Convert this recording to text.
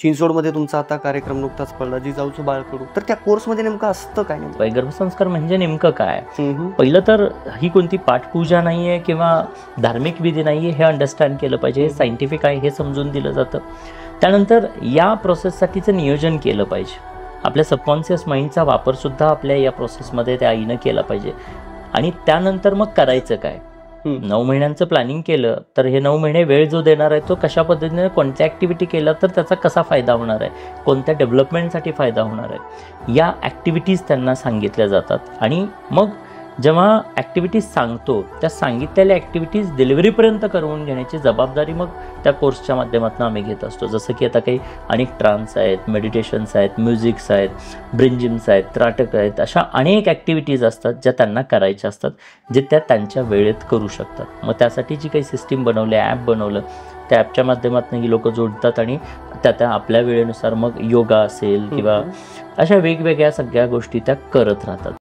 चिंचवडमध्ये तुमचा आता कार्यक्रम नुकताच पडला जिजाऊचं बाळकडू, तर त्या कोर्समध्ये नेमकं असतं काय नेमकं? गर्भसंस्कार म्हणजे नेमकं काय? पहिलं तर ही कोणती पाठपूजा नाहीये किंवा धार्मिक विधी नाहीये हे अंडरस्टँड केलं पाहिजे. हे सायंटिफिक आहे हे समजून दिलं जातं. त्यानंतर या प्रोसेससाठीचं नियोजन केलं पाहिजे. आपल्या सबकॉन्शियस माइंडचा वापर सुद्धा आपल्या या प्रोसेसमध्ये त्या आईनं केला पाहिजे. आणि त्यानंतर मग करायचं काय? 9 महिन्यांचं प्लॅनिंग केलं तर हे 9 महिने वेळ जो देणार आहे तो कशा पद्धतीने कोणत्या ॲक्टिव्हिटी केला तर त्याचा कसा फायदा होणार आहे, कोणत्या डेव्हलपमेंटसाठी फायदा होणार आहे, या ॲक्टिव्हिटीज त्यांना सांगितल्या जातात. आणि मग जेव्हा ॲक्टिव्हिटीज सांगतो त्या सांगितलेल्या ॲक्टिव्हिटीज डिलिव्हरीपर्यंत करून घेण्याची जबाबदारी मग त्या कोर्सच्या माध्यमातून आम्ही घेत असतो. जसं की आता काही अनेक ट्रान्स आहेत, मेडिटेशन्स आहेत, म्युझिक्स आहेत, ब्रेन जिम्स आहेत, त्राटक आहेत, अशा अनेक ॲक्टिव्हिटीज असतात ज्या त्यांना करायच्या असतात, जे त्या त्यांच्या वेळेत करू शकतात. मग त्यासाठी जी काही सिस्टीम बनवली, ॲप बनवलं, त्या ॲपच्या माध्यमातून ही लोकं जोडतात आणि त्या आपल्या वेळेनुसार मग योगा असेल किंवा अशा वेगवेगळ्या सगळ्या गोष्टी त्या करत राहतात.